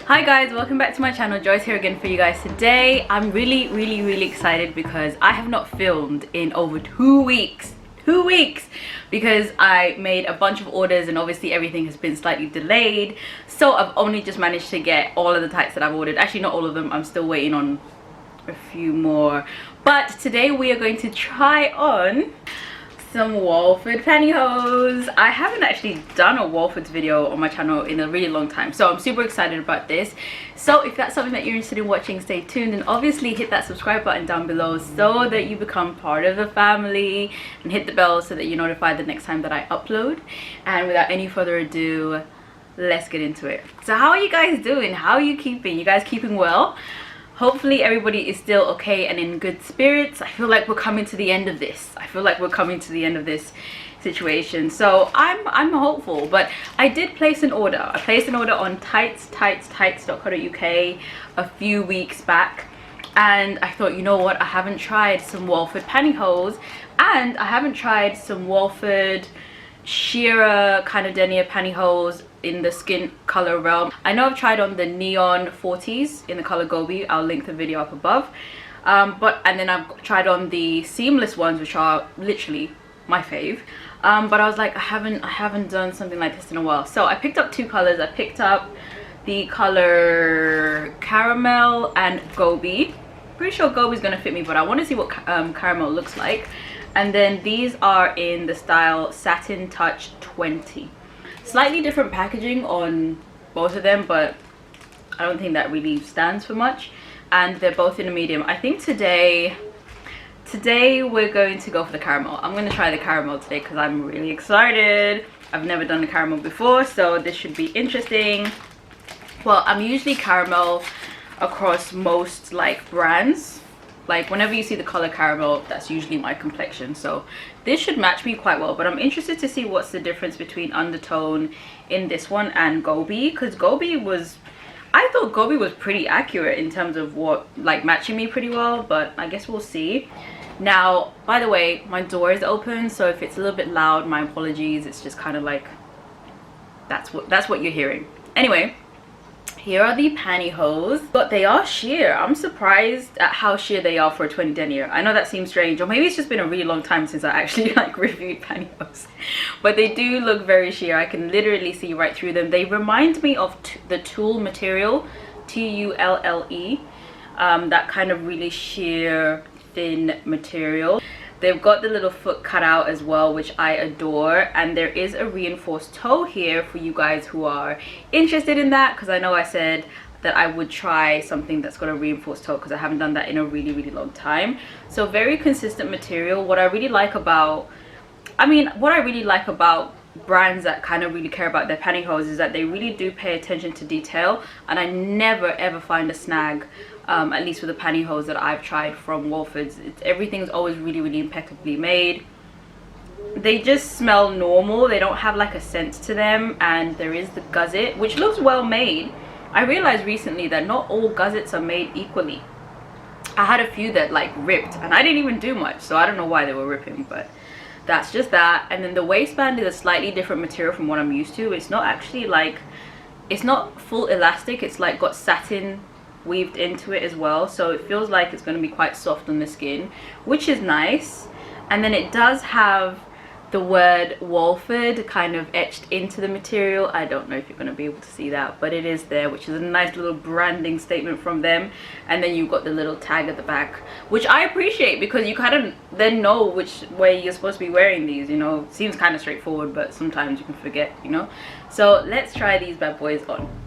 Hi guys, welcome back to my channel. Joyce here again for you guys today. I'm really excited because I have not filmed in over 2 weeks. 2 weeks because I made a bunch of orders and obviously everything has been slightly delayed, so I've only just managed to get all of the tights that I've ordered. Actually, not all of them, I'm still waiting on a few more, but today we are going to try on some Wolford pantyhose. I haven't actually done a Wolford's video on my channel in a really long time, so I'm super excited about this. So if that's something that you're interested in watching, stay tuned, and obviously hit that subscribe button down below so that you become part of the family, and hit the bell so that you're notified the next time that I upload. And without any further ado, let's get into it. So how are you guys doing? How are you keeping? You guys keeping well? Hopefully everybody is still okay and in good spirits. I feel like we're coming to the end of this. I feel like we're coming to the end of this situation. So I'm hopeful, but I did place an order. I placed an order on tights.co.uk a few weeks back. And I thought, you know what? I haven't tried some Wolford pantyhose, and I haven't tried some Wolford shearer kind of denier pantyhose in the skin color realm. I know I've tried on the neon 40s in the color Gobi. I'll link the video up above. And then I've tried on the seamless ones, which are literally my fave. But I was like, I haven't done something like this in a while. So I picked up two colors. I picked up the color caramel and Gobi. Pretty sure Gobi is gonna fit me, but I want to see what caramel looks like. And then these are in the style Satin Touch 20. Slightly different packaging on both of them, but I don't think that really stands for much. And they're both in a medium. I think today we're going to go for the caramel. I'm going to try the caramel today because I'm really excited. I've never done the caramel before, so this should be interesting. Well, I'm usually caramel across most like brands. Like whenever you see the color caramel, that's usually my complexion, so this should match me quite well. But I'm interested to see what's the difference between undertone in this one and Gobi, because I thought Gobi was pretty accurate in terms of what, like, matching me pretty well, but I guess we'll see. Now, by the way, my door is open, so if it's a little bit loud, my apologies. It's just kind of like that's what you're hearing. Anyway, here are the pantyhose, but they are sheer. I'm surprised at how sheer they are for a 20 denier. I know that seems strange, or maybe it's just been a really long time since I actually like reviewed pantyhose, but they do look very sheer. I can literally see right through them. They remind me of the tulle material, Tulle, that kind of really sheer thin material. They've got the little foot cut out as well, which I adore, and there is a reinforced toe here for you guys who are interested in that, because I know I said that I would try something that's got a reinforced toe because I haven't done that in a really long time. So very consistent material. What I really like about brands that kind of really care about their pantyhose is that they really do pay attention to detail, and I never ever find a snag, at least with the pantyhose that I've tried from Wolford's. Everything's always really impeccably made. They just smell normal. They don't have like a scent to them, and there is the gusset, which looks well made. I realized recently that not all gussets are made equally. I had a few that like ripped, and I didn't even do much, so I don't know why they were ripping, but that's just that. And then the waistband is a slightly different material from what I'm used to. It's not actually like, it's not full elastic. It's like got satin weaved into it as well, so it feels like it's going to be quite soft on the skin, which is nice. And then it does have the word Wolford kind of etched into the material. I don't know if you're going to be able to see that, but it is there, which is a nice little branding statement from them. And then you've got the little tag at the back, which I appreciate, because you kind of then know which way you're supposed to be wearing these, you know. It seems kind of straightforward, but sometimes you can forget, you know. So let's try these bad boys on.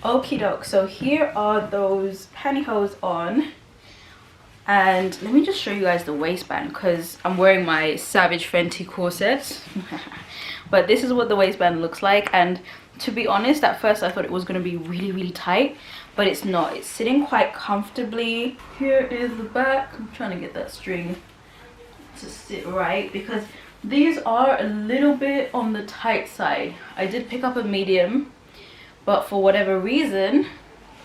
Okie doke, so here are those pantyhose on, and let me just show you guys the waistband, because I'm wearing my Savage Fenty corset. But this is what the waistband looks like, and To be honest, at first I thought it was going to be really tight, but it's not. It's sitting quite comfortably. Here is the back. I'm trying to get that string to sit right because these are a little bit on the tight side. I did pick up a medium, but for whatever reason,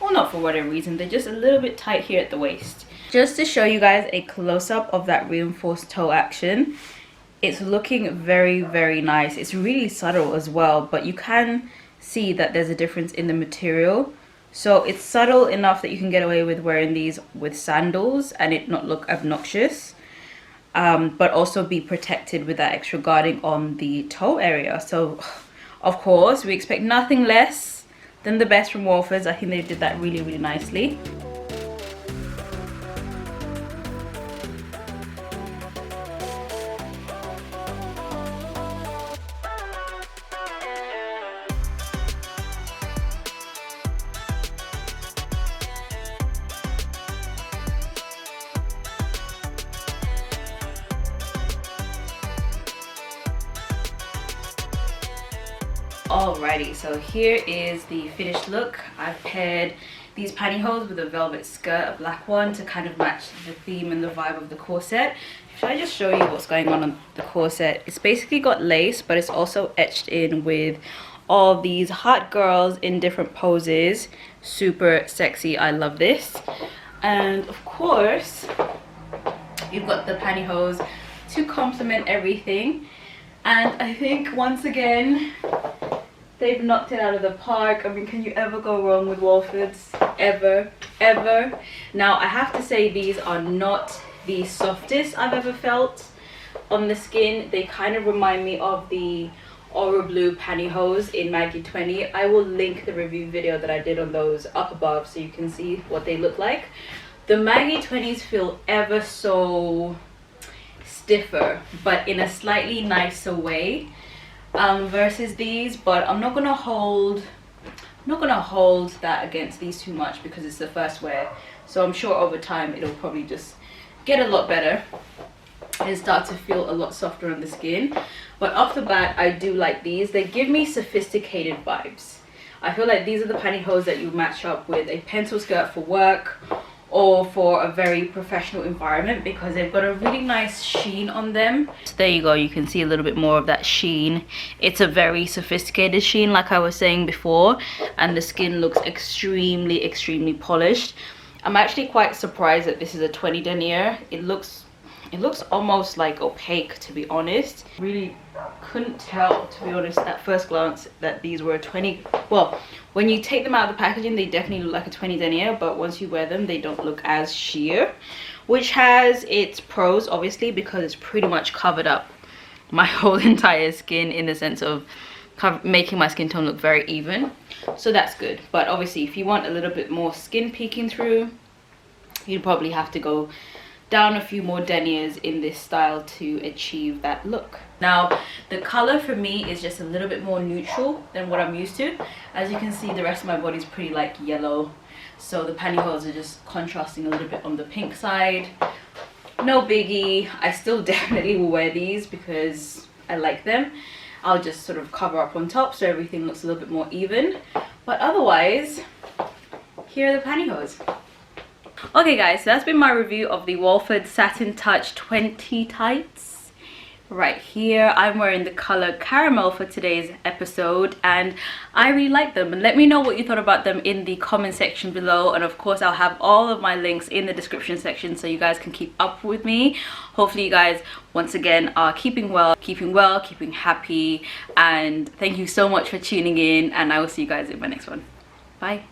well, not for whatever reason, they're just a little bit tight here at the waist. Just to show you guys a close-up of that reinforced toe action, it's looking very nice. It's really subtle as well, but you can see that there's a difference in the material. So it's subtle enough that you can get away with wearing these with sandals and it not look obnoxious, but also be protected with that extra guarding on the toe area. So of course we expect nothing less than the best from Wolford's. I think they did that really nicely. Alrighty, so here is the finished look. I've paired these pantyhose with a velvet skirt, a black one, to kind of match the theme and the vibe of the corset. Should I just show you what's going on the corset? It's basically got lace, but it's also etched in with all these hot girls in different poses. Super sexy. I love this. And of course, you've got the pantyhose to complement everything. And I think once again, they've knocked it out of the park. I mean, can you ever go wrong with Wolford's? Ever. Now, I have to say these are not the softest I've ever felt on the skin. They kind of remind me of the Aura Blue pantyhose in Maggie 20. I will link the review video that I did on those up above so you can see what they look like. The Maggie 20s feel ever so stiffer, but in a slightly nicer way versus these. But I'm not gonna hold that against these too much because it's the first wear, so I'm sure over time it'll probably just get a lot better and start to feel a lot softer on the skin. But off the bat, I do like these. They give me sophisticated vibes. I feel like these are the pantyhose that you match up with a pencil skirt for work or for a very professional environment because they've got a really nice sheen on them. So there you go, you can see a little bit more of that sheen. It's a very sophisticated sheen, like I was saying before, and the skin looks extremely polished. I'm actually quite surprised that this is a 20 denier. It looks almost like opaque, to be honest. Really couldn't tell, to be honest, at first glance that these were a 20. Well, when you take them out of the packaging, they definitely look like a 20 denier, but once you wear them, they don't look as sheer, which has its pros, obviously, because it's pretty much covered up my whole entire skin in the sense of making my skin tone look very even. So that's good. But obviously, if you want a little bit more skin peeking through, you'd probably have to go down a few more deniers in this style to achieve that look. Now, the color for me is just a little bit more neutral than what I'm used to. As you can see, the rest of my body is pretty like yellow, so the pantyhose are just contrasting a little bit on the pink side. No biggie. I still definitely will wear these because I like them. I'll just sort of cover up on top so everything looks a little bit more even, but otherwise, here are the pantyhose. Okay guys, so that's been my review of the Wolford Satin Touch 20 tights. Right here, I'm wearing the color caramel for today's episode, and I really like them. And let me know what you thought about them in the comment section below, and of course I'll have all of my links in the description section so you guys can keep up with me. Hopefully you guys once again are keeping happy, and thank you so much for tuning in, and I will see you guys in my next one. Bye.